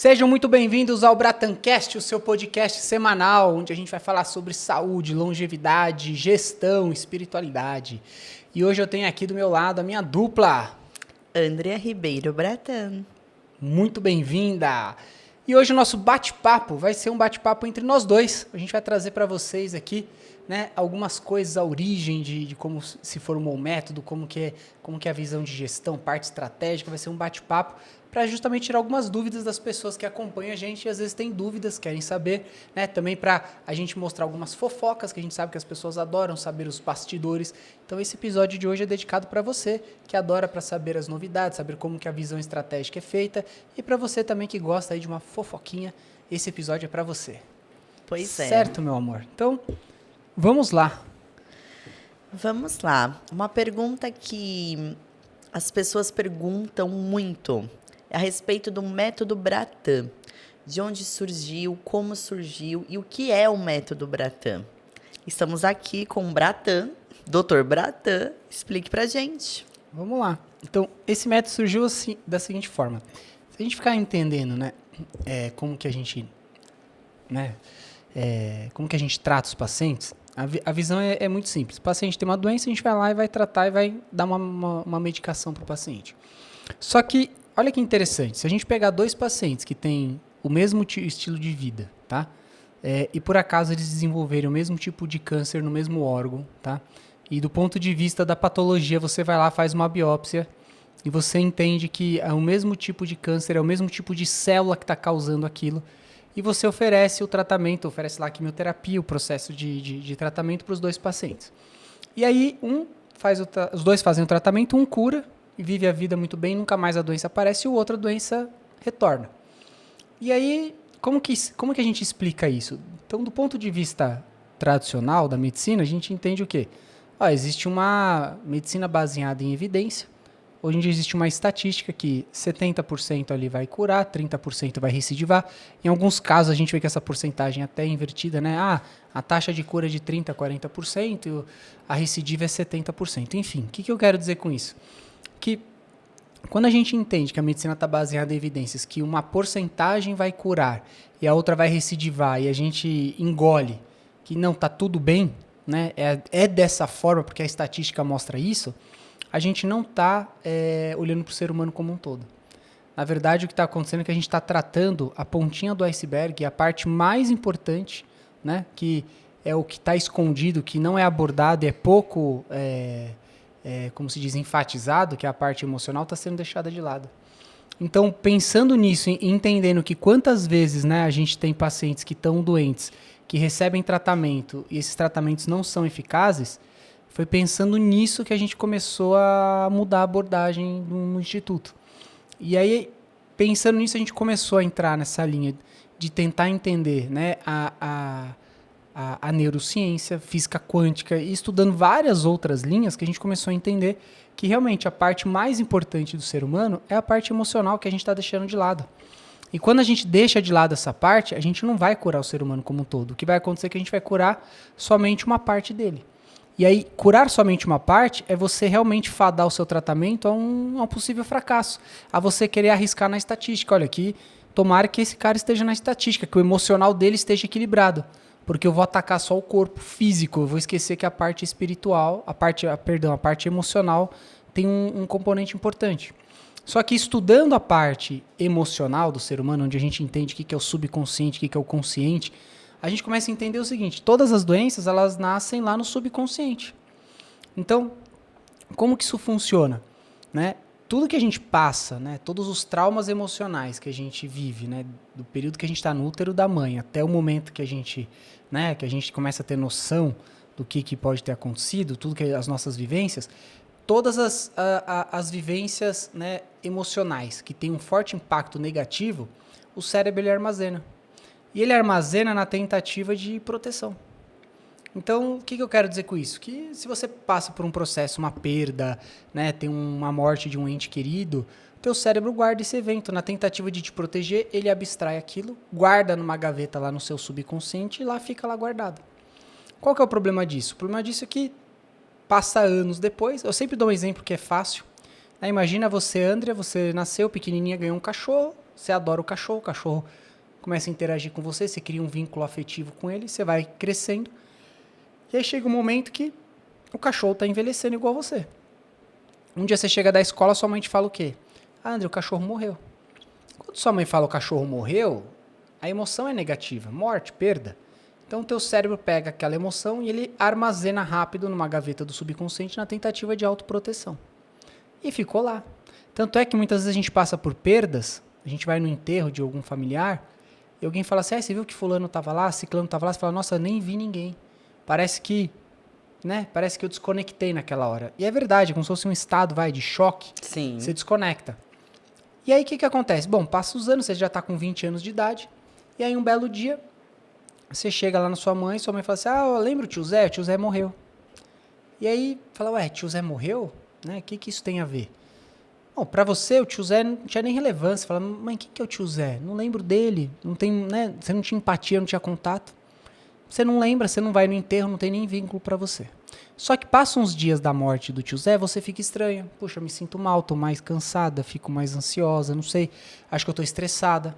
Sejam muito bem-vindos ao Bratancast, o seu podcast semanal, onde a gente vai falar sobre saúde, longevidade, gestão, espiritualidade. E hoje eu tenho aqui do meu lado a minha dupla. Andrea Ribeiro Bratan. Muito bem-vinda! E hoje o nosso bate-papo vai ser um bate-papo entre nós dois. A gente vai trazer para vocês aqui, né, algumas coisas, a origem de como se formou o método, como que é a visão de gestão, parte estratégica. Vai ser um bate-papo para justamente tirar algumas dúvidas das pessoas que acompanham a gente e às vezes têm dúvidas, querem saber, né? Também para a gente mostrar algumas fofocas que a gente sabe que as pessoas adoram saber, os bastidores. Então esse episódio de hoje é dedicado para você que adora para saber as novidades, saber como que a visão estratégica é feita, e para você também que gosta aí de uma fofoquinha, esse episódio é para você. Pois é. Certo, meu amor? Então, vamos lá. Vamos lá. Uma pergunta que as pessoas perguntam muito é a respeito do método Bratan. De onde surgiu, como surgiu e o que é o método Bratan. Estamos aqui com o Bratan, Dr. Bratan. Explique pra gente. Vamos lá. Então, esse método surgiu assim, da seguinte forma. Se a gente ficar entendendo, né, como que a gente, né, como que a gente trata os pacientes, a visão é muito simples. O paciente tem uma doença, a gente vai lá e vai tratar e vai dar uma medicação para o paciente. Só que, olha que interessante, se a gente pegar dois pacientes que têm o mesmo estilo de vida, tá? E por acaso eles desenvolverem o mesmo tipo de câncer no mesmo órgão, tá? E do ponto de vista da patologia, você vai lá, faz uma biópsia e você entende que é o mesmo tipo de câncer, é o mesmo tipo de célula que está causando aquilo. E você oferece o tratamento, oferece lá a quimioterapia, o processo de tratamento para os dois pacientes. E aí, os dois fazem o tratamento, um cura e vive a vida muito bem, nunca mais a doença aparece, e o outro a doença retorna. E aí, como que a gente explica isso? Então, do ponto de vista tradicional da medicina, a gente entende o quê? Existe uma medicina baseada em evidência. Hoje em dia existe uma estatística que 70% ali vai curar, 30% vai recidivar. Em alguns casos a gente vê que essa porcentagem é até invertida, né? A taxa de cura é de 30% a 40%, a recidiva é 70%. Enfim, o que eu quero dizer com isso? Que quando a gente entende que a medicina está baseada em evidências, que uma porcentagem vai curar e a outra vai recidivar, e a gente engole que não, está tudo bem, né? É dessa forma, porque a estatística mostra isso, a gente não está olhando para o ser humano como um todo. Na verdade, o que está acontecendo é que a gente está tratando a pontinha do iceberg, a parte mais importante, né, que é o que está escondido, que não é abordado, é pouco, como se diz, enfatizado, que é a parte emocional, está sendo deixada de lado. Então, pensando nisso e entendendo que quantas vezes, né, a gente tem pacientes que estão doentes, que recebem tratamento e esses tratamentos não são eficazes, foi pensando nisso que a gente começou a mudar a abordagem no instituto. E aí, pensando nisso, a gente começou a entrar nessa linha de tentar entender, né, a neurociência, física quântica, e estudando várias outras linhas, que a gente começou a entender que realmente a parte mais importante do ser humano é a parte emocional que a gente está deixando de lado. E quando a gente deixa de lado essa parte, a gente não vai curar o ser humano como um todo. O que vai acontecer é que a gente vai curar somente uma parte dele. E aí, curar somente uma parte é você realmente fadar o seu tratamento a um possível fracasso. A você querer arriscar na estatística. Olha, aqui, tomara que esse cara esteja na estatística, que o emocional dele esteja equilibrado. Porque eu vou atacar só o corpo físico, eu vou esquecer que a parte espiritual, a parte emocional tem um componente importante. Só que estudando a parte emocional do ser humano, onde a gente entende o que é o subconsciente, o que é o consciente, a gente começa a entender o seguinte: todas as doenças, elas nascem lá no subconsciente. Então, como que isso funciona? Né? Tudo que a gente passa, né, todos os traumas emocionais que a gente vive, né, do período que a gente está no útero da mãe até o momento que a gente começa a ter noção do que pode ter acontecido, tudo que as nossas vivências, todas as vivências, né, emocionais que têm um forte impacto negativo, o cérebro ele armazena. E ele armazena na tentativa de proteção. Então, o que eu quero dizer com isso? Que se você passa por um processo, uma perda, né, tem uma morte de um ente querido, o teu cérebro guarda esse evento. Na tentativa de te proteger, ele abstrai aquilo, guarda numa gaveta lá no seu subconsciente e lá fica lá guardado. Qual que é o problema disso? O problema disso é que passa anos depois. Eu sempre dou um exemplo que é fácil. Imagina você, Andrea, você nasceu pequenininha, ganhou um cachorro, você adora o cachorro começa a interagir com você, você cria um vínculo afetivo com ele, você vai crescendo. E aí chega um momento que o cachorro está envelhecendo igual você. Um dia você chega da escola, sua mãe te fala o quê? Ah, André, o cachorro morreu. Quando sua mãe fala o cachorro morreu, a emoção é negativa, morte, perda. Então o teu cérebro pega aquela emoção e ele armazena rápido numa gaveta do subconsciente na tentativa de autoproteção. E ficou lá. Tanto é que muitas vezes a gente passa por perdas, a gente vai no enterro de algum familiar, e alguém fala assim, você viu que fulano estava lá, ciclano estava lá? Você fala, nossa, eu nem vi ninguém. Parece que eu desconectei naquela hora. E é verdade, como se fosse um estado, de choque. Sim. Você desconecta. E aí, o que acontece? Bom, passa os anos, você já está com 20 anos de idade, e aí um belo dia, você chega lá na sua mãe fala assim, lembra o tio Zé? O tio Zé morreu. E aí, fala, tio Zé morreu? Né? O que isso tem a ver? Bom, pra você, o tio Zé não tinha nem relevância. Fala, mãe, quem que é o tio Zé? Não lembro dele. Não tem, né? Você não tinha empatia, não tinha contato. Você não lembra, você não vai no enterro, não tem nem vínculo pra você. Só que passam uns dias da morte do tio Zé, você fica estranha. Puxa, eu me sinto mal, tô mais cansada, fico mais ansiosa, não sei. Acho que eu tô estressada.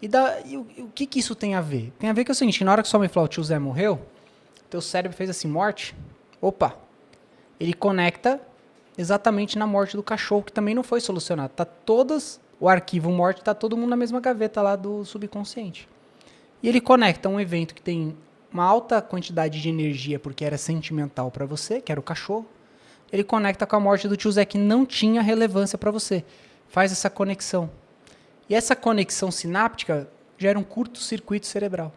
E o que isso tem a ver? Tem a ver que é o seguinte, na hora que sua mãe falou, o tio Zé morreu, teu cérebro fez assim, morte. Opa! Ele conecta exatamente na morte do cachorro, que também não foi solucionado. O arquivo morte tá todo mundo na mesma gaveta lá do subconsciente. E ele conecta um evento que tem uma alta quantidade de energia, porque era sentimental para você, que era o cachorro. Ele conecta com a morte do tio Zé, que não tinha relevância para você. Faz essa conexão. E essa conexão sináptica gera um curto-circuito cerebral.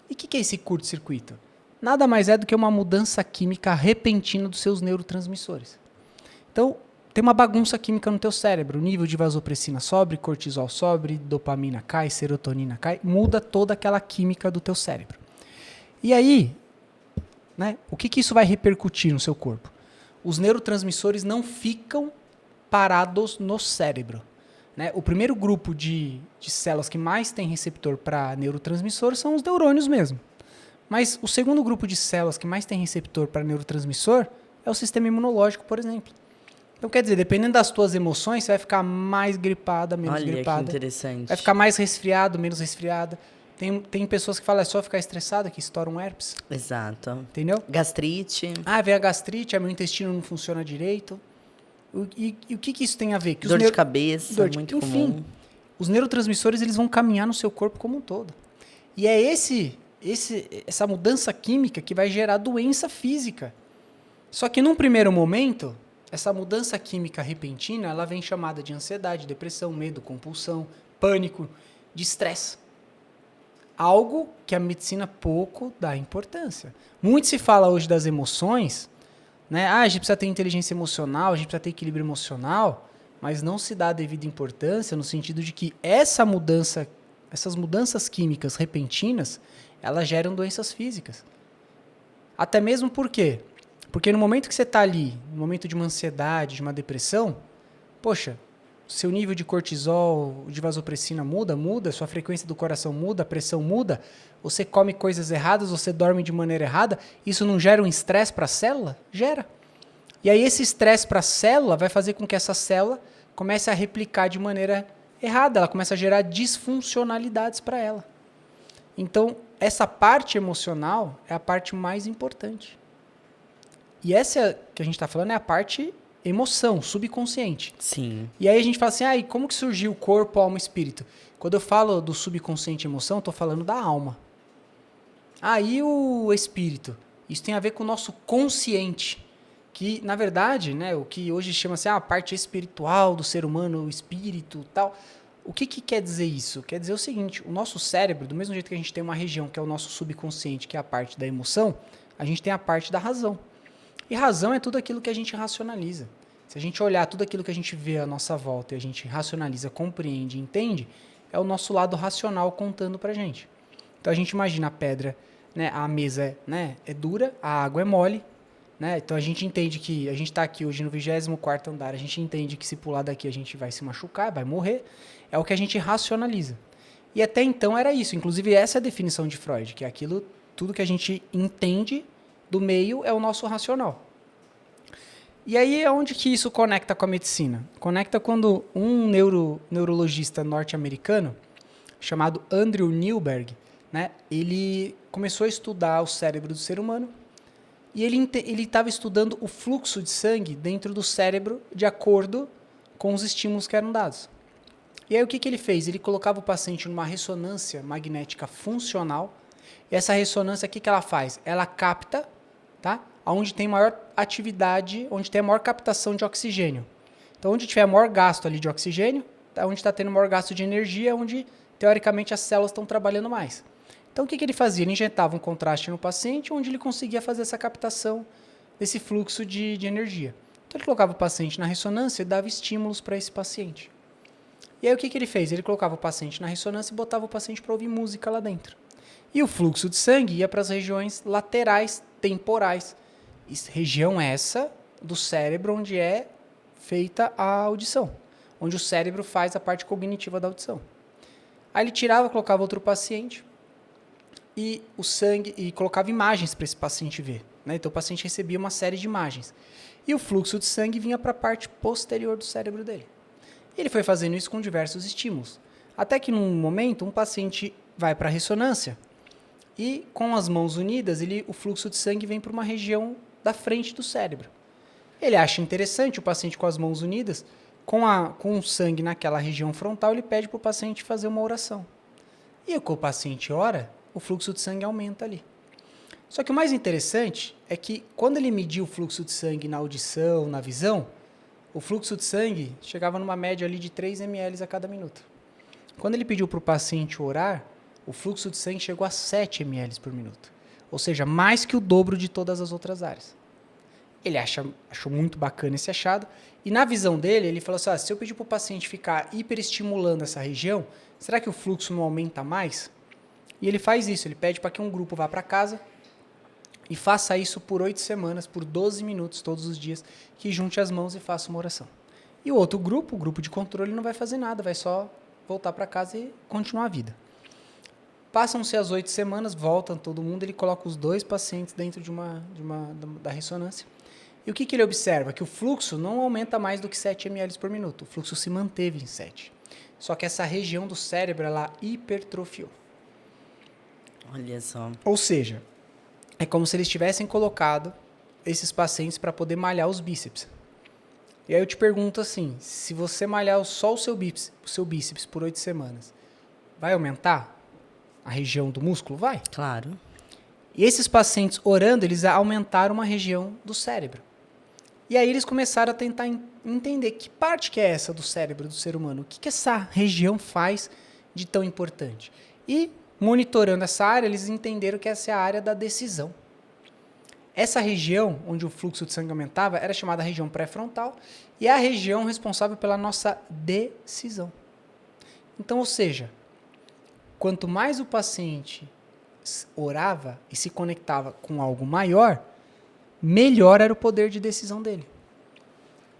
E o que é esse curto-circuito? Nada mais é do que uma mudança química repentina dos seus neurotransmissores. Então, tem uma bagunça química no teu cérebro. O nível de vasopressina sobe, cortisol sobe, dopamina cai, serotonina cai. Muda toda aquela química do teu cérebro. E aí, né, o que isso vai repercutir no seu corpo? Os neurotransmissores não ficam parados no cérebro. Né? O primeiro grupo de células que mais tem receptor para neurotransmissor são os neurônios mesmo. Mas o segundo grupo de células que mais tem receptor para neurotransmissor é o sistema imunológico, por exemplo. Então, quer dizer, dependendo das tuas emoções, você vai ficar mais gripada, menos gripada. Olha, que interessante. Vai ficar mais resfriado, menos resfriada. Tem pessoas que falam, é só ficar estressada que estoura um herpes. Exato. Entendeu? Gastrite. Vem a gastrite, meu intestino não funciona direito. E o que isso tem a ver? Que Dor de cabeça, muito comum. Enfim, os neurotransmissores eles vão caminhar no seu corpo como um todo. E é essa mudança química que vai gerar doença física. Só que num primeiro momento, essa mudança química repentina, ela vem chamada de ansiedade, depressão, medo, compulsão, pânico, de estresse. Algo que a medicina pouco dá importância. Muito se fala hoje das emoções, né? A gente precisa ter inteligência emocional, a gente precisa ter equilíbrio emocional, mas não se dá a devida importância no sentido de que essas mudanças químicas repentinas, elas geram doenças físicas. Até mesmo por quê? Porque no momento que você está ali, no momento de uma ansiedade, de uma depressão, poxa, seu nível de cortisol, de vasopressina muda, sua frequência do coração muda, a pressão muda, você come coisas erradas, você dorme de maneira errada, isso não gera um estresse para a célula? Gera. E aí esse estresse para a célula vai fazer com que essa célula comece a replicar de maneira errada, ela começa a gerar disfuncionalidades para ela. Então, essa parte emocional é a parte mais importante. E essa que a gente está falando é a parte emoção, subconsciente. Sim. E aí a gente fala assim, e como que surgiu o corpo, alma e espírito? Quando eu falo do subconsciente e emoção, eu estou falando da alma. E o espírito? Isso tem a ver com o nosso consciente. Que, na verdade, né, o que hoje chama-se a parte espiritual do ser humano, o espírito tal. O que quer dizer isso? Quer dizer o seguinte, o nosso cérebro, do mesmo jeito que a gente tem uma região que é o nosso subconsciente, que é a parte da emoção, a gente tem a parte da razão. E razão é tudo aquilo que a gente racionaliza. Se a gente olhar tudo aquilo que a gente vê à nossa volta e a gente racionaliza, compreende e entende, é o nosso lado racional contando pra gente. Então a gente imagina a pedra, né, a mesa é dura, a água é mole, né? Então a gente entende que a gente está aqui hoje no 24º andar, a gente entende que se pular daqui a gente vai se machucar, vai morrer, é o que a gente racionaliza. E até então era isso, inclusive essa é a definição de Freud, que é aquilo, tudo que a gente entende do meio é o nosso racional. E aí é onde que isso conecta com a medicina? Conecta quando um neurologista norte-americano, chamado Andrew Newberg, né, ele começou a estudar o cérebro do ser humano e ele estava estudando o fluxo de sangue dentro do cérebro de acordo com os estímulos que eram dados. E aí o que ele fez? Ele colocava o paciente numa ressonância magnética funcional. E essa ressonância, o que ela faz? Ela capta, tá? Onde tem maior atividade, onde tem a maior captação de oxigênio. Então, onde tiver maior gasto ali de oxigênio, onde está tendo maior gasto de energia, é onde, teoricamente, as células estão trabalhando mais. Então, o que ele fazia? Ele injetava um contraste no paciente, onde ele conseguia fazer essa captação desse fluxo de energia. Então, ele colocava o paciente na ressonância e dava estímulos para esse paciente. E aí, o que ele fez? Ele colocava o paciente na ressonância e botava o paciente para ouvir música lá dentro. E o fluxo de sangue ia para as regiões laterais temporais. Região essa do cérebro onde é feita a audição, onde o cérebro faz a parte cognitiva da audição. Aí ele tirava, colocava outro paciente e o sangue e colocava imagens para esse paciente ver, né? Então o paciente recebia uma série de imagens e o fluxo de sangue vinha para a parte posterior do cérebro dele. E ele foi fazendo isso com diversos estímulos, até que num momento um paciente vai para a ressonância e com as mãos unidas o fluxo de sangue vem para uma região da frente do cérebro. Ele acha interessante o paciente com as mãos unidas, com o sangue naquela região frontal, ele pede para o paciente fazer uma oração. E quando o paciente ora, o fluxo de sangue aumenta ali. Só que o mais interessante é que quando ele mediu o fluxo de sangue na audição, na visão, o fluxo de sangue chegava numa média ali de 3 ml a cada minuto. Quando ele pediu para o paciente orar, o fluxo de sangue chegou a 7 ml por minuto. Ou seja, mais que o dobro de todas as outras áreas. Ele achou muito bacana esse achado. E na visão dele, ele falou assim, se eu pedir para o paciente ficar hiperestimulando essa região, será que o fluxo não aumenta mais? E ele faz isso, ele pede para que um grupo vá para casa e faça isso por 8 semanas, por 12 minutos todos os dias, que junte as mãos e faça uma oração. E o outro grupo, o grupo de controle, não vai fazer nada, vai só voltar para casa e continuar a vida. Passam-se as 8 semanas, voltam todo mundo, ele coloca os 2 pacientes dentro da ressonância. E o que ele observa? Que o fluxo não aumenta mais do que 7 ml por minuto. O fluxo se manteve em 7. Só que essa região do cérebro, ela hipertrofiou. Olha só. Ou seja, é como se eles tivessem colocado esses pacientes para poder malhar os bíceps. E aí eu te pergunto assim, se você malhar só o seu bíceps por 8 semanas, vai aumentar a região do músculo? Vai. Claro. E esses pacientes orando, eles aumentaram uma região do cérebro. E aí eles começaram a tentar entender que parte que é essa do cérebro do ser humano, o que essa região faz de tão importante. E monitorando essa área, eles entenderam que essa é a área da decisão. Essa região, onde o fluxo de sangue aumentava, era chamada região pré-frontal e é a região responsável pela nossa decisão. Então, ou seja, quanto mais o paciente orava e se conectava com algo maior, melhor era o poder de decisão dele.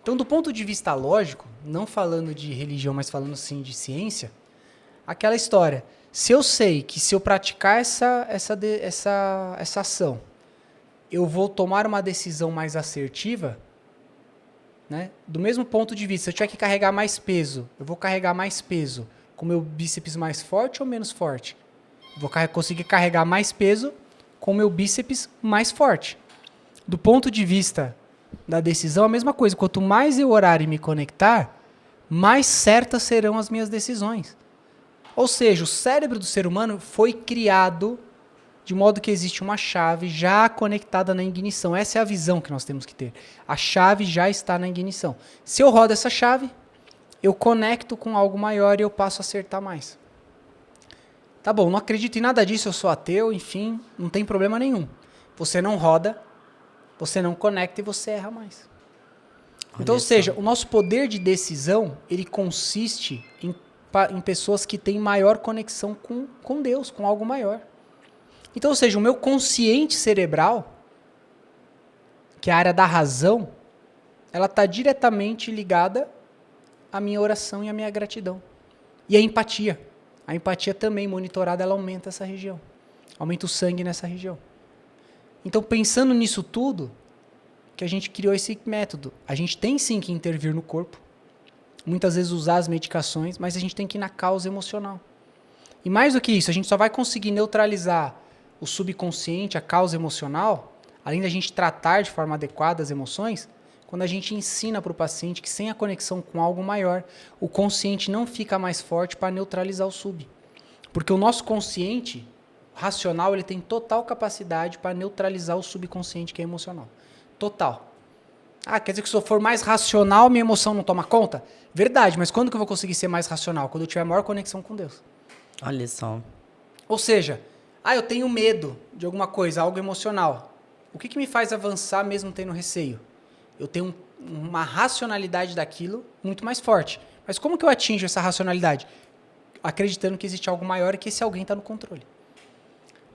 Então, do ponto de vista lógico, não falando de religião, mas falando sim de ciência, aquela história, se eu sei que se eu praticar essa ação, eu vou tomar uma decisão mais assertiva, né? Do mesmo ponto de vista, se eu tiver que carregar mais peso, eu vou carregar mais peso com o meu bíceps mais forte ou menos forte? Vou conseguir carregar mais peso com o meu bíceps mais forte. Do ponto de vista da decisão, a mesma coisa. Quanto mais eu orar e me conectar, mais certas serão as minhas decisões. Ou seja, o cérebro do ser humano foi criado de modo que existe uma chave já conectada na ignição. Essa é a visão que nós temos que ter. A chave já está na ignição. Se eu rodo essa chave, eu conecto com algo maior e eu passo a acertar mais. Tá bom, não acredito em nada disso, eu sou ateu, enfim, não tem problema nenhum. Você não roda, você não conecta e você erra mais. Então, ou seja, o nosso poder de decisão, ele consiste em pessoas que têm maior conexão com Deus, com algo maior. Então, ou seja, o meu consciente cerebral, que é a área da razão, ela está diretamente ligada à minha oração e à minha gratidão. E a empatia. A empatia também, monitorada, ela aumenta essa região. Aumenta o sangue nessa região. Então, pensando nisso tudo, que a gente criou esse método. A gente tem sim que intervir no corpo, muitas vezes usar as medicações, mas a gente tem que ir na causa emocional. E mais do que isso, a gente só vai conseguir neutralizar o subconsciente, a causa emocional, além da gente tratar de forma adequada as emoções, quando a gente ensina para o paciente que sem a conexão com algo maior, o consciente não fica mais forte para neutralizar o sub. Porque o nosso consciente racional, ele tem total capacidade para neutralizar o subconsciente que é emocional. Total. Ah, quer dizer que se eu for mais racional, minha emoção não toma conta? Verdade, mas quando que eu vou conseguir ser mais racional? Quando eu tiver maior conexão com Deus. Olha só. Ou seja, eu tenho medo de alguma coisa, algo emocional. O que me faz avançar mesmo tendo receio? Eu tenho uma racionalidade daquilo muito mais forte. Mas como que eu atinjo essa racionalidade? Acreditando que existe algo maior e que esse alguém está no controle.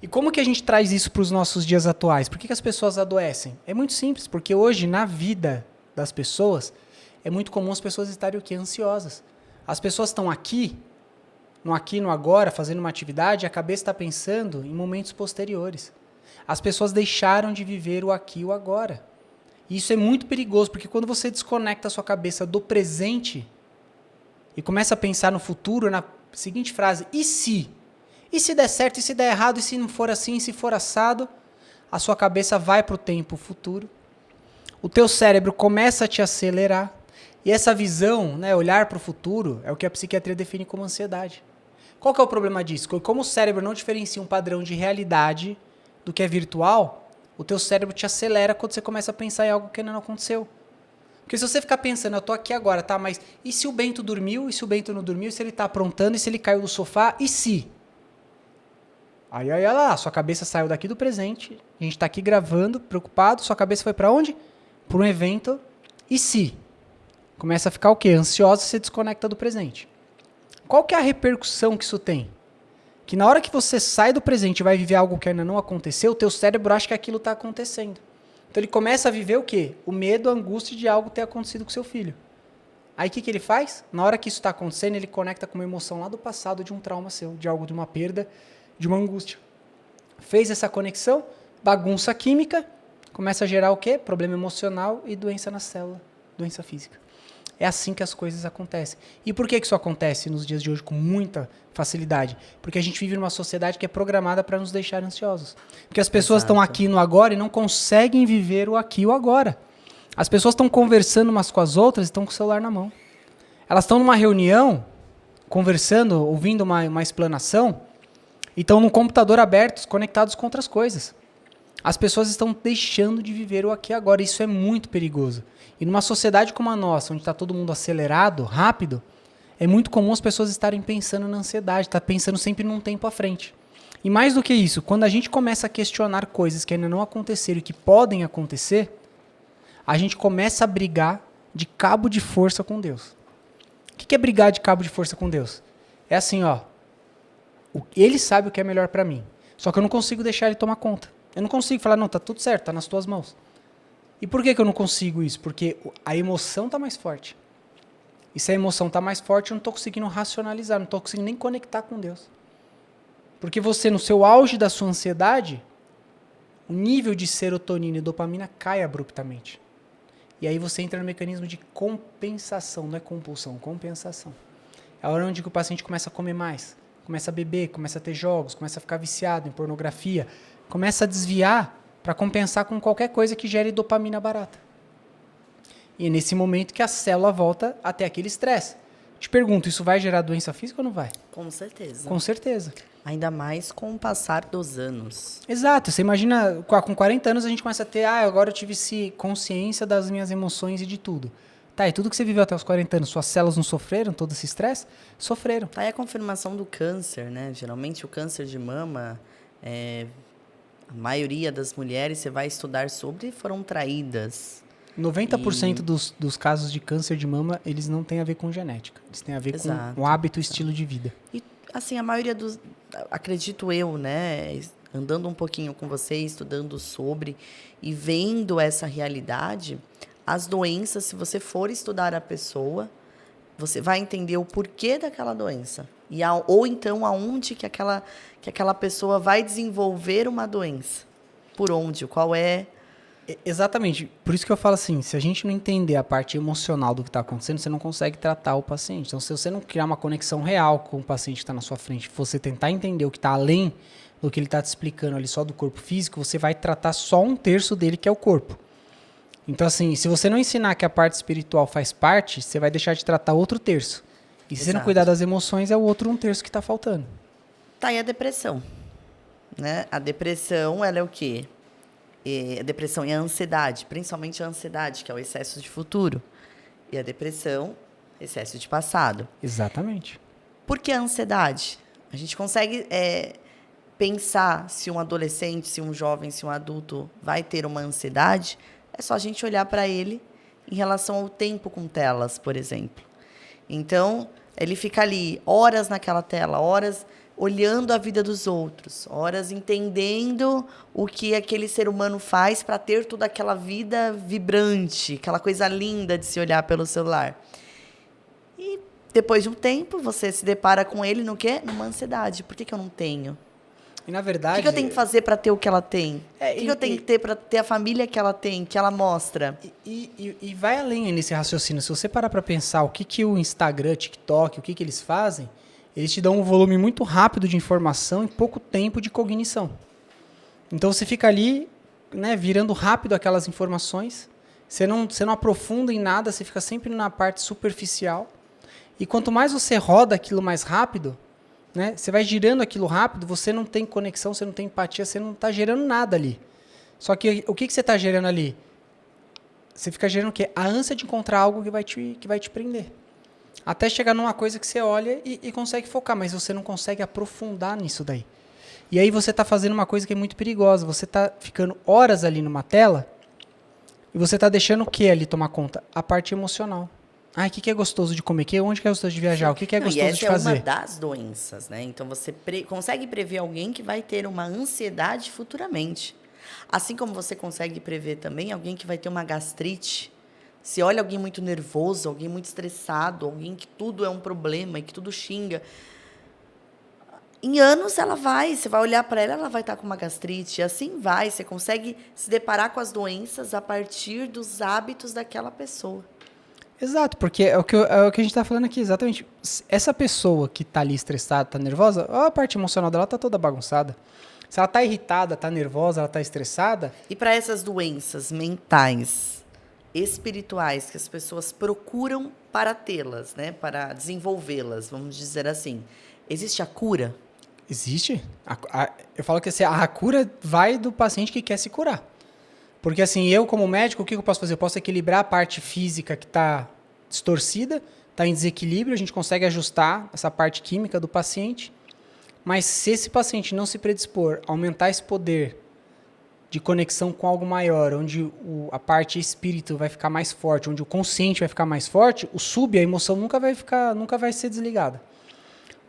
E como que a gente traz isso para os nossos dias atuais? Por que as pessoas adoecem? É muito simples, porque hoje, na vida das pessoas, é muito comum as pessoas estarem o quê? Ansiosas. As pessoas estão aqui, no agora, fazendo uma atividade, e a cabeça está pensando em momentos posteriores. As pessoas deixaram de viver o aqui e o agora. E isso é muito perigoso, porque quando você desconecta a sua cabeça do presente e começa a pensar no futuro, na seguinte frase, e se? E se der certo, e se der errado, e se não for assim, e se for assado, a sua cabeça vai para o tempo futuro. O teu cérebro começa a te acelerar. E essa visão, né, olhar para o futuro, é o que a psiquiatria define como ansiedade. Qual que é o problema disso? Como o cérebro não diferencia um padrão de realidade do que é virtual, o teu cérebro te acelera quando você começa a pensar em algo que ainda não aconteceu. Porque se você ficar pensando, eu tô aqui agora, tá? Mas e se o Bento dormiu? E se o Bento não dormiu? E se ele tá aprontando? E se ele caiu do sofá? E se? Aí, olha lá, sua cabeça saiu daqui do presente, a gente tá aqui gravando, preocupado, sua cabeça foi para onde? Para um evento. E se? Começa a ficar o quê? Ansiosa, você desconecta do presente. Qual que é a repercussão que isso tem? Que na hora que você sai do presente e vai viver algo que ainda não aconteceu, o teu cérebro acha que aquilo está acontecendo. Então ele começa a viver o quê? O medo, a angústia de algo ter acontecido com seu filho. Aí o que ele faz? Na hora que isso está acontecendo, ele conecta com uma emoção lá do passado de um trauma seu, de algo, de uma perda, de uma angústia. Fez essa conexão, bagunça química, começa a gerar o quê? Problema emocional e doença na célula, doença física. É assim que as coisas acontecem. E por que isso acontece nos dias de hoje com muita facilidade? Porque a gente vive numa sociedade que é programada para nos deixar ansiosos. Porque as pessoas estão aqui no agora e não conseguem viver o aqui e o agora. As pessoas estão conversando umas com as outras e estão com o celular na mão. Elas estão numa reunião, conversando, ouvindo uma explanação, e estão no computador aberto, conectados com outras coisas. As pessoas estão deixando de viver o aqui e agora. Isso é muito perigoso. E numa sociedade como a nossa, onde está todo mundo acelerado, rápido, é muito comum as pessoas estarem pensando na ansiedade, tá pensando sempre num tempo à frente. E mais do que isso, quando a gente começa a questionar coisas que ainda não aconteceram e que podem acontecer, a gente começa a brigar de cabo de força com Deus. O que é brigar de cabo de força com Deus? É assim, ó. Ele sabe o que é melhor para mim. Só que eu não consigo deixar ele tomar conta. Eu não consigo falar, não, tá tudo certo, tá nas tuas mãos. E por que eu não consigo isso? Porque a emoção tá mais forte. E se a emoção tá mais forte, eu não tô conseguindo racionalizar, não tô conseguindo nem conectar com Deus. Porque você, no seu auge da sua ansiedade, o nível de serotonina e dopamina cai abruptamente. E aí você entra no mecanismo de compensação, não é compulsão, compensação. É a hora onde o paciente começa a comer mais, começa a beber, começa a ter jogos, começa a ficar viciado em pornografia, começa a desviar para compensar com qualquer coisa que gere dopamina barata. E é nesse momento que a célula volta até aquele estresse. Te pergunto, isso vai gerar doença física ou não vai? Com certeza. Com certeza. Ainda mais com o passar dos anos. Exato. Você imagina, com 40 anos a gente começa a ter, agora eu tive consciência das minhas emoções e de tudo. Tá, e tudo que você viveu até os 40 anos, suas células não sofreram todo esse estresse? Sofreram. Tá aí a confirmação do câncer, né? Geralmente o câncer de mama, a maioria das mulheres, você vai estudar sobre, foram traídas. 90% dos casos de câncer de mama, eles não têm a ver com genética. Eles têm a ver com o hábito e estilo de vida. E, assim, a maioria dos... Acredito eu, né? Andando um pouquinho com você, estudando sobre e vendo essa realidade, as doenças, se você for estudar a pessoa, você vai entender o porquê daquela doença. Ou então, aonde que aquela pessoa vai desenvolver uma doença. Por onde, qual é Exatamente. Por isso que eu falo assim, se a gente não entender a parte emocional do que está acontecendo, você não consegue tratar o paciente. Então, se você não criar uma conexão real com o paciente que está na sua frente, você tentar entender o que está além do que ele está te explicando ali só do corpo físico, você vai tratar só um terço dele, que é o corpo. Então, assim, se você não ensinar que a parte espiritual faz parte, você vai deixar de tratar outro terço. E se você não cuidar das emoções, é o outro um terço que está faltando. Tá aí a depressão, né? A depressão, ela é o quê? A depressão e a ansiedade, principalmente a ansiedade, que é o excesso de futuro. E a depressão, excesso de passado. Exatamente. Por que a ansiedade? A gente consegue pensar se um adolescente, se um jovem, se um adulto vai ter uma ansiedade, é só a gente olhar para ele em relação ao tempo com telas, por exemplo. Então, ele fica ali horas naquela tela, horas olhando a vida dos outros, horas entendendo o que aquele ser humano faz para ter toda aquela vida vibrante, aquela coisa linda de se olhar pelo celular. E depois de um tempo, você se depara com ele no quê? Numa ansiedade. Por que eu não tenho? E na verdade... O que eu tenho que fazer para ter o que ela tem? O que eu tenho que ter para ter a família que ela tem, que ela mostra? E vai além nesse raciocínio. Se você parar para pensar o que o Instagram, TikTok, o que eles fazem, eles te dão um volume muito rápido de informação em pouco tempo de cognição. Então você fica ali, né, virando rápido aquelas informações, você não aprofunda em nada, você fica sempre na parte superficial. E quanto mais você roda aquilo mais rápido, né, você vai girando aquilo rápido, você não tem conexão, você não tem empatia, você não está gerando nada ali. Só que o que você está gerando ali? Você fica gerando o quê? A ânsia de encontrar algo que vai te prender. Até chegar numa coisa que você olha e consegue focar, mas você não consegue aprofundar nisso daí. E aí você está fazendo uma coisa que é muito perigosa. Você está ficando horas ali numa tela e você está deixando o que ali tomar conta? A parte emocional. Ah, o que é gostoso de comer? Onde que é gostoso de viajar? O que é gostoso de fazer? E essa é uma das doenças, né? Então, você consegue prever alguém que vai ter uma ansiedade futuramente. Assim como você consegue prever também alguém que vai ter uma gastrite. Se olha alguém muito nervoso, alguém muito estressado, alguém que tudo é um problema e que tudo xinga, em anos você vai olhar para ela, ela vai estar com uma gastrite. E assim vai, você consegue se deparar com as doenças a partir dos hábitos daquela pessoa. Exato, porque é o que a gente está falando aqui, exatamente. Essa pessoa que está ali estressada, está nervosa, a parte emocional dela está toda bagunçada. Se ela está irritada, está nervosa, ela está estressada... E para essas doenças mentais, espirituais, que as pessoas procuram para tê-las, né? Para desenvolvê-las, vamos dizer assim, existe a cura? Existe. Eu falo que assim, a cura vai do paciente que quer se curar. Porque assim, eu como médico, o que eu posso fazer? Eu posso equilibrar a parte física que está distorcida, está em desequilíbrio, a gente consegue ajustar essa parte química do paciente. Mas se esse paciente não se predispor a aumentar esse poder de conexão com algo maior, onde a parte espírito vai ficar mais forte, onde o consciente vai ficar mais forte, a emoção nunca vai ser desligada.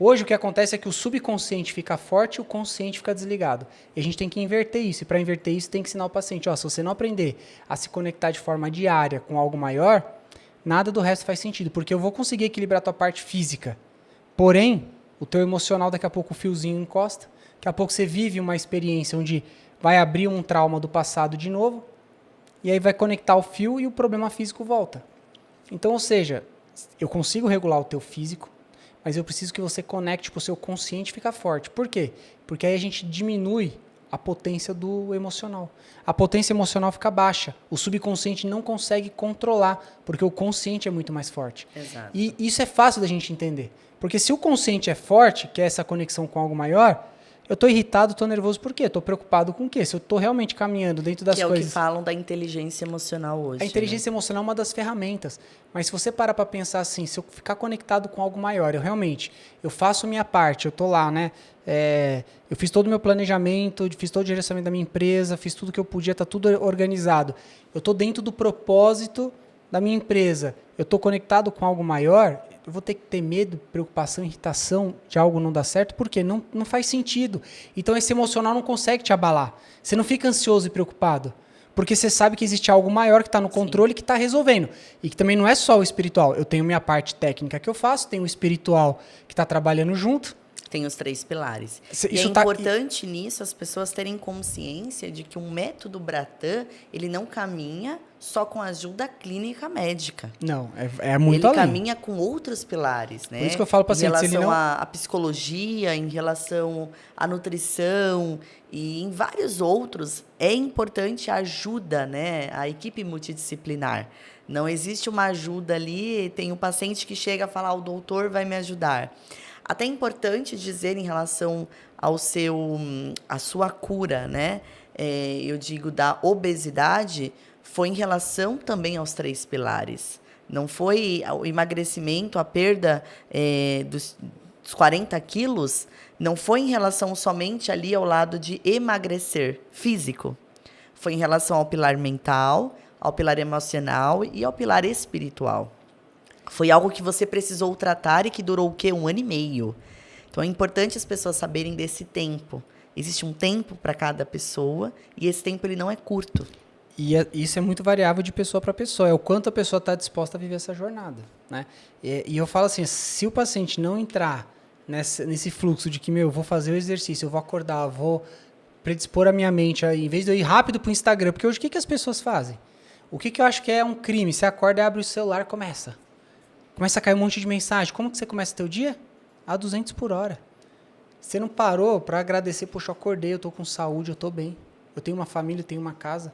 Hoje o que acontece é que o subconsciente fica forte e o consciente fica desligado. E a gente tem que inverter isso. E para inverter isso tem que ensinar o paciente, se você não aprender a se conectar de forma diária com algo maior, nada do resto faz sentido, porque eu vou conseguir equilibrar a tua parte física. Porém, o teu emocional, daqui a pouco o fiozinho encosta, daqui a pouco você vive uma experiência onde vai abrir um trauma do passado de novo, e aí vai conectar o fio e o problema físico volta. Então, ou seja, eu consigo regular o teu físico, mas eu preciso que você conecte para o seu consciente ficar forte. Por quê? Porque aí a gente diminui a potência do emocional. A potência emocional fica baixa. O subconsciente não consegue controlar, porque o consciente é muito mais forte. Exato. E isso é fácil da gente entender. Porque se o consciente é forte, que é essa conexão com algo maior, eu estou irritado, estou nervoso por quê? Estou preocupado com o quê? Se eu estou realmente caminhando dentro das coisas... Que é o que falam da inteligência emocional hoje. A inteligência emocional é uma das ferramentas. Mas se você parar para pensar assim, se eu ficar conectado com algo maior, eu faço minha parte, eu estou lá, né? Eu fiz todo o meu planejamento, fiz todo o direcionamento da minha empresa, fiz tudo que eu podia, está tudo organizado. Eu estou dentro do propósito da minha empresa. Eu estou conectado com algo maior... Eu vou ter que ter medo, preocupação, irritação de algo não dar certo, porque não faz sentido. Então esse emocional não consegue te abalar. Você não fica ansioso e preocupado, porque você sabe que existe algo maior que está no controle, que está resolvendo. E que também não é só o espiritual. Eu tenho minha parte técnica que eu faço, tenho o espiritual que está trabalhando junto. Tem os 3 pilares. Se- E é isso tá- importante nisso as pessoas terem consciência de que o método Bratan, ele não caminha só com a ajuda clínica médica. Não, é muito Ele além. caminha com outros pilares, né? Por isso que eu falo para em paciente, se ele relação não... à psicologia, em relação à nutrição e em vários outros, é importante a ajuda, né? A equipe multidisciplinar. Não existe uma ajuda ali, tem um paciente que chega a falar, o doutor vai me ajudar. Até é importante dizer em relação à sua cura, né? Eu digo da obesidade, foi em relação também aos 3 pilares. Não foi o emagrecimento, a perda dos 40 quilos, não foi em relação somente ali ao lado de emagrecer físico. Foi em relação ao pilar mental, ao pilar emocional e ao pilar espiritual. Foi algo que você precisou tratar e que durou o quê? 1 ano e meio. Então, é importante as pessoas saberem desse tempo. Existe um tempo para cada pessoa e esse tempo ele não é curto. E isso é muito variável de pessoa para pessoa. É o quanto a pessoa está disposta a viver essa jornada, né? E eu falo assim, se o paciente não entrar nesse fluxo de que, eu vou fazer o exercício, eu vou acordar, eu vou predispor a minha mente, em vez de eu ir rápido para o Instagram, porque hoje o que as pessoas fazem? O que eu acho que é um crime? Você acorda, abre o celular, começa a cair um monte de mensagem. Como que você começa o teu dia? A 200 por hora. Você não parou para agradecer, poxa, eu acordei, eu tô com saúde, eu tô bem. Eu tenho uma família, eu tenho uma casa.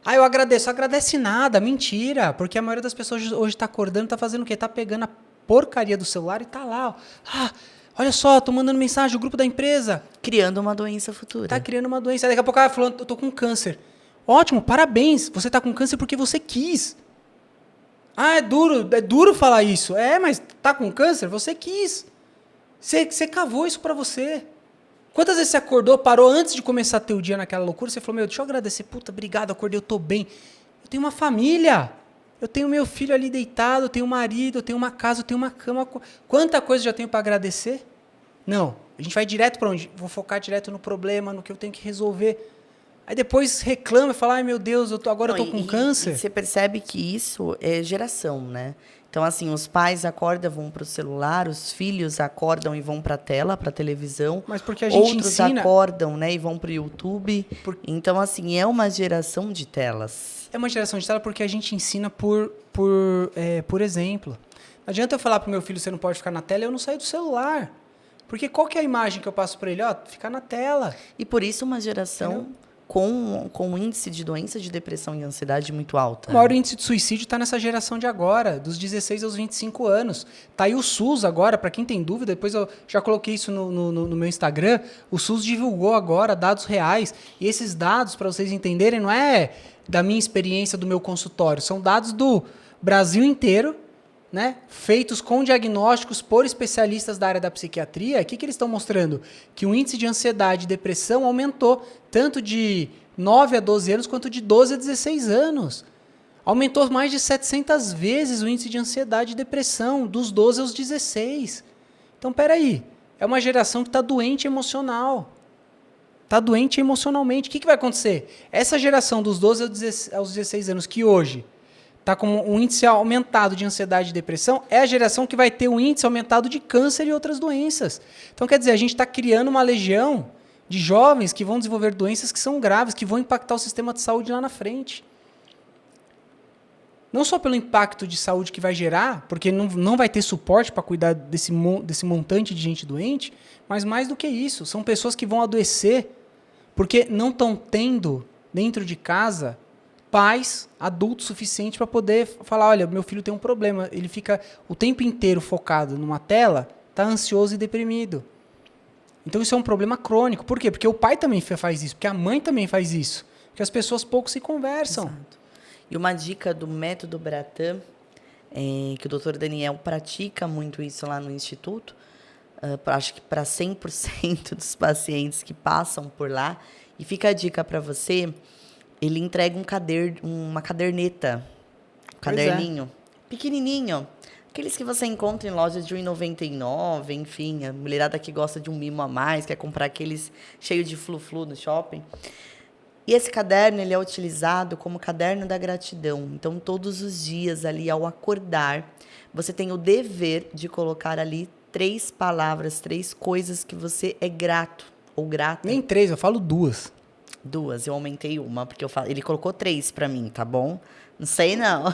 Eu agradeço. Agradece nada, mentira. Porque a maioria das pessoas hoje tá acordando, tá fazendo o quê? Tá pegando a porcaria do celular e tá lá, ó. Olha só, tô mandando mensagem, o grupo da empresa. Criando uma doença futura. Tá criando uma doença. Aí daqui a pouco, falando, eu tô com câncer. Ótimo, parabéns. Você tá com câncer porque você quis. É duro falar isso. Mas tá com câncer? Você quis. Você cavou isso pra você. Quantas vezes você acordou, parou antes de começar teu dia naquela loucura, você falou, deixa eu agradecer, puta, obrigado, acordei, eu tô bem. Eu tenho uma família, eu tenho meu filho ali deitado, eu tenho um marido, eu tenho uma casa, eu tenho uma cama. Quanta coisa eu já tenho pra agradecer? Não, a gente vai direto pra onde? Vou focar direto no problema, no que eu tenho que resolver. Aí depois reclama e fala, meu Deus, agora eu tô com câncer. E você percebe que isso é geração, né? Então, assim, os pais acordam, vão para o celular, os filhos acordam e vão para a tela, para a televisão. Mas porque a gente outros ensina... acordam, né, e vão para o YouTube. Então, assim, é uma geração de telas. É uma geração de tela porque a gente ensina por exemplo. Não adianta eu falar pro meu filho, você não pode ficar na tela, e eu não saio do celular. Porque qual que é a imagem que eu passo para ele? Ficar na tela. E por isso uma geração com um índice de doença de depressão e ansiedade muito alta. O maior índice de suicídio está nessa geração de agora, dos 16 aos 25 anos. Tá aí o SUS agora, para quem tem dúvida, depois eu já coloquei isso no meu Instagram, o SUS divulgou agora dados reais. E esses dados, para vocês entenderem, não é da minha experiência do meu consultório, são dados do Brasil inteiro, né, feitos com diagnósticos por especialistas da área da psiquiatria. O que eles estão mostrando? Que o índice de ansiedade e depressão aumentou tanto de 9 a 12 anos quanto de 12 a 16 anos. Aumentou mais de 700 vezes o índice de ansiedade e depressão, dos 12 aos 16. Então, peraí, é uma geração que está doente emocional. Está doente emocionalmente. O que vai acontecer? Essa geração dos 12 aos 16 anos, que hoje está com um índice aumentado de ansiedade e depressão, é a geração que vai ter um índice aumentado de câncer e outras doenças. Então, quer dizer, a gente está criando uma legião de jovens que vão desenvolver doenças que são graves, que vão impactar o sistema de saúde lá na frente. Não só pelo impacto de saúde que vai gerar, porque não vai ter suporte para cuidar desse montante de gente doente, mas mais do que isso, são pessoas que vão adoecer porque não estão tendo dentro de casa pais adultos suficientes para poder falar, olha, meu filho tem um problema, ele fica o tempo inteiro focado numa tela, está ansioso e deprimido. Então isso é um problema crônico. Por quê? Porque o pai também faz isso, porque a mãe também faz isso, porque as pessoas pouco se conversam. Exato. E uma dica do método Bratan, que o Dr. Daniel pratica muito isso lá no Instituto, acho que para 100% dos pacientes que passam por lá, e fica a dica para você, ele entrega uma caderneta, um caderninho, pequenininho, aqueles que você encontra em lojas de R$1,99, enfim, a mulherada que gosta de um mimo a mais, quer comprar aqueles cheio de flu-flu no shopping. E esse caderno ele é utilizado como caderno da gratidão. Então, todos os dias ali, ao acordar, você tem o dever de colocar ali 3 palavras, 3 coisas que você é grato ou grata. Nem 3, eu falo 2. 2, eu aumentei uma, porque ele colocou 3 para mim, tá bom? Não sei, não.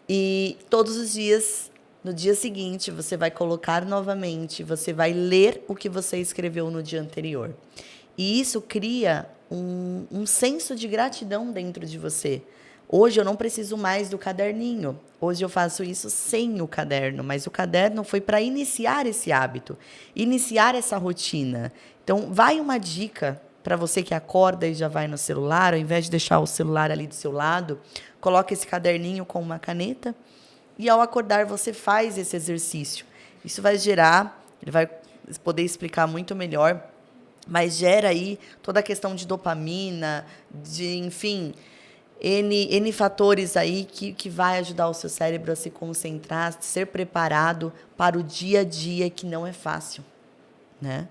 E todos os dias, no dia seguinte, você vai colocar novamente, você vai ler o que você escreveu no dia anterior. E isso cria um senso de gratidão dentro de você. Hoje eu não preciso mais do caderninho. Hoje eu faço isso sem o caderno, mas o caderno foi para iniciar esse hábito, iniciar essa rotina. Então, vai uma dica para você que acorda e já vai no celular, ao invés de deixar o celular ali do seu lado, coloca esse caderninho com uma caneta e, ao acordar, você faz esse exercício. Isso vai gerar, ele vai poder explicar muito melhor, mas gera aí toda a questão de dopamina, de, enfim, N fatores aí que vai ajudar o seu cérebro a se concentrar, a ser preparado para o dia a dia, que não é fácil, né?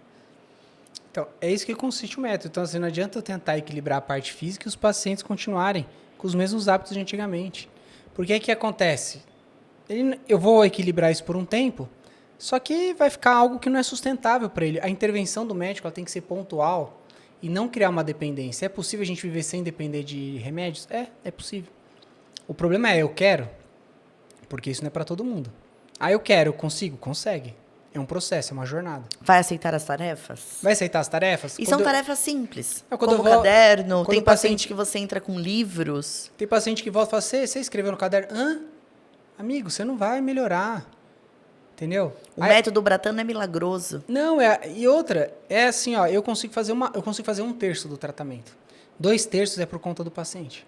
Então, é isso que consiste o método. Então, assim, não adianta eu tentar equilibrar a parte física e os pacientes continuarem com os mesmos hábitos de antigamente. Porque aí o que acontece? Eu vou equilibrar isso por um tempo, só que vai ficar algo que não é sustentável para ele. A intervenção do médico ela tem que ser pontual e não criar uma dependência. É possível a gente viver sem depender de remédios? É possível. O problema é, eu quero, porque isso não é para todo mundo. Eu quero, eu consigo? Consegue. É um processo, é uma jornada. Vai aceitar as tarefas? Vai aceitar as tarefas? E são tarefas simples, como caderno. Tem paciente que você entra com livros. Tem paciente que volta e fala, você escreveu no caderno? Amigo, você não vai melhorar. Entendeu? O método Bratan é milagroso. Não, e outra, é assim, ó, eu consigo fazer 1/3 do tratamento. 2/3 é por conta do paciente.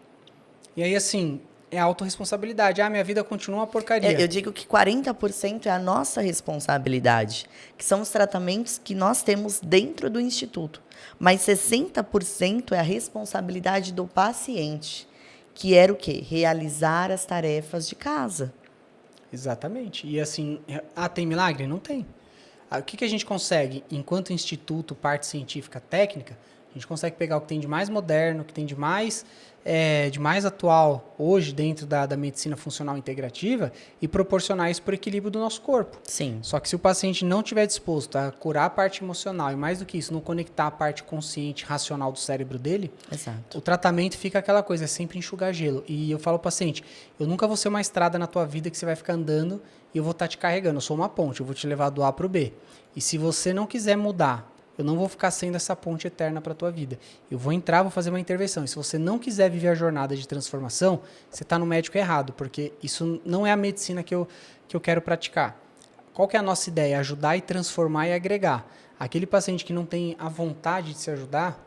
E aí, assim, é autorresponsabilidade. Minha vida continua uma porcaria. Eu digo que 40% é a nossa responsabilidade, que são os tratamentos que nós temos dentro do instituto. Mas 60% é a responsabilidade do paciente, que era o quê? Realizar as tarefas de casa. Exatamente. E assim, tem milagre? Não tem. O que a gente consegue, enquanto instituto, parte científica, técnica, a gente consegue pegar o que tem de mais moderno, o que tem de mais atual hoje dentro da medicina funcional integrativa e proporcionar isso para o equilíbrio do nosso corpo. Sim. Só que se o paciente não estiver disposto a curar a parte emocional e mais do que isso, não conectar a parte consciente, racional do cérebro dele, exato, o tratamento fica aquela coisa, é sempre enxugar gelo. E eu falo ao paciente, eu nunca vou ser uma estrada na tua vida que você vai ficar andando e eu vou estar te carregando. Eu sou uma ponte, eu vou te levar do A para o B. E se você não quiser mudar, eu não vou ficar sendo essa ponte eterna para a tua vida. Eu vou entrar, vou fazer uma intervenção. E se você não quiser viver a jornada de transformação, você está no médico errado, porque isso não é a medicina que eu quero praticar. Qual que é a nossa ideia? Ajudar e transformar e agregar. Aquele paciente que não tem a vontade de se ajudar,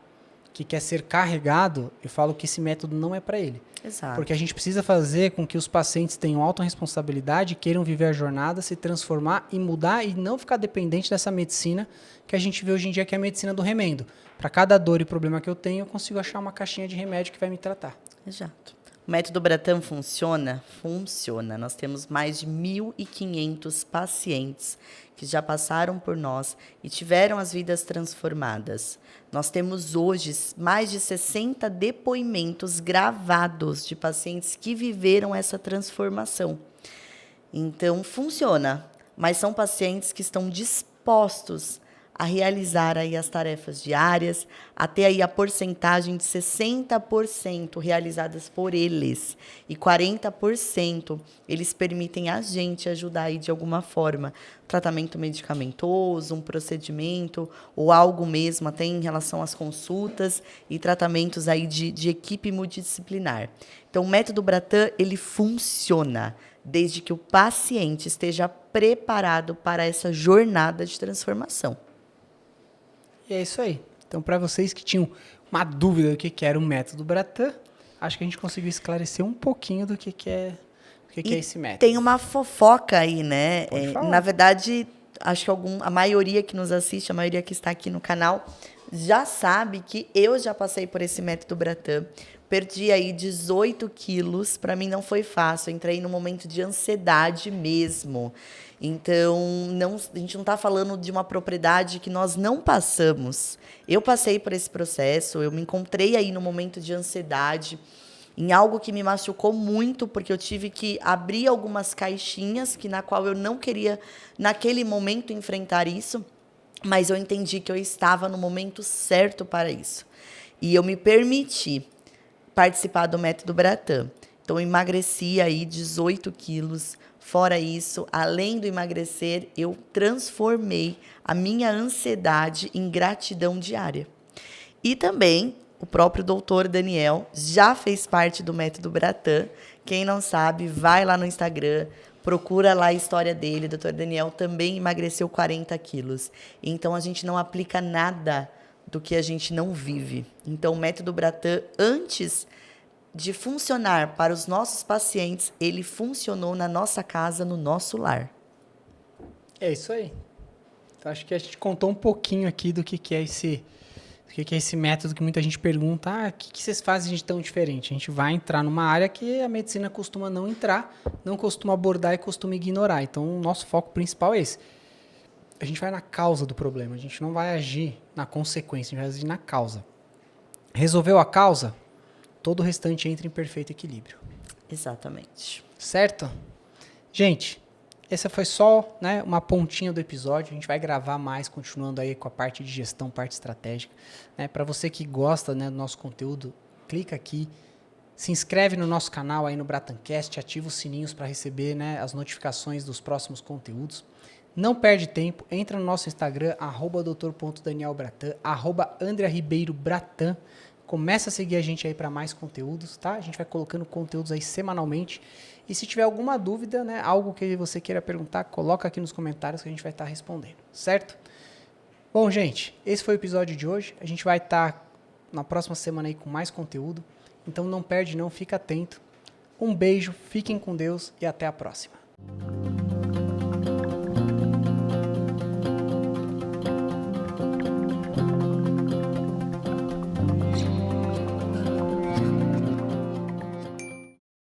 que quer ser carregado, eu falo que esse método não é para ele. exato. Porque a gente precisa fazer com que os pacientes tenham autorresponsabilidade, queiram viver a jornada, se transformar e mudar e não ficar dependente dessa medicina que a gente vê hoje em dia, que é a medicina do remendo. Para cada dor e problema que eu tenho, eu consigo achar uma caixinha de remédio que vai me tratar. Exato. O método Bratan funciona? Funciona. Nós temos mais de 1.500 pacientes que já passaram por nós e tiveram as vidas transformadas. Nós temos hoje mais de 60 depoimentos gravados de pacientes que viveram essa transformação. Então, funciona, mas são pacientes que estão dispostos a realizar aí as tarefas diárias, até aí a porcentagem de 60% realizadas por eles e 40% eles permitem a gente ajudar aí de alguma forma, tratamento medicamentoso, um procedimento ou algo mesmo até em relação às consultas e tratamentos aí de equipe multidisciplinar. Então, o método Bratan, ele funciona desde que o paciente esteja preparado para essa jornada de transformação. E é isso aí. Então, para vocês que tinham uma dúvida do que era o método Bratan, acho que a gente conseguiu esclarecer um pouquinho do que é esse método. Tem uma fofoca aí, né? Pode falar. Na verdade, acho que a maioria que nos assiste, a maioria que está aqui no canal, já sabe que eu já passei por esse método Bratan. Perdi aí 18 quilos. Para mim não foi fácil. Entrei num momento de ansiedade mesmo. Então, a gente não está falando de uma propriedade que nós não passamos. Eu passei por esse processo, eu me encontrei aí no momento de ansiedade. em algo que me machucou muito, porque eu tive que abrir algumas caixinhas na qual eu não queria, naquele momento, enfrentar isso, mas eu entendi que eu estava no momento certo para isso. E eu me permiti participar do método Bratan. Então, eu emagreci aí 18 quilos. Fora isso, além do emagrecer, eu transformei a minha ansiedade em gratidão diária. E também, o próprio doutor Daniel já fez parte do método Bratan. Quem não sabe, vai lá no Instagram, procura lá a história dele. O doutor Daniel também emagreceu 40 quilos. Então, a gente não aplica nada do que a gente não vive. Então, o método Bratan, antes de funcionar para os nossos pacientes, ele funcionou na nossa casa, no nosso lar. É isso aí. Então, acho que a gente contou um pouquinho aqui do que é esse método que muita gente pergunta, o que vocês fazem de tão diferente? A gente vai entrar numa área que a medicina costuma não entrar, não costuma abordar e costuma ignorar. Então, o nosso foco principal é esse. A gente vai na causa do problema, a gente não vai agir na consequência, a gente vai agir na causa. Resolveu a causa? Todo o restante entra em perfeito equilíbrio. Exatamente. Certo? Gente, essa foi só, né, uma pontinha do episódio. A gente vai gravar mais, continuando aí com a parte de gestão, parte estratégica. Né? Para você que gosta, né, do nosso conteúdo, clica aqui, se inscreve no nosso canal aí no Bratancast, ativa os sininhos para receber, né, as notificações dos próximos conteúdos. Não perde tempo, entra no nosso Instagram, @doutor.danielbratan, @andrearibeirobratan. Começa a seguir a gente aí para mais conteúdos, tá? A gente vai colocando conteúdos aí semanalmente. E se tiver alguma dúvida, né, algo que você queira perguntar, coloca aqui nos comentários que a gente vai estar respondendo, certo? Bom, gente, esse foi o episódio de hoje. A gente vai estar na próxima semana aí com mais conteúdo. Então não perde não, fica atento. Um beijo, fiquem com Deus e até a próxima.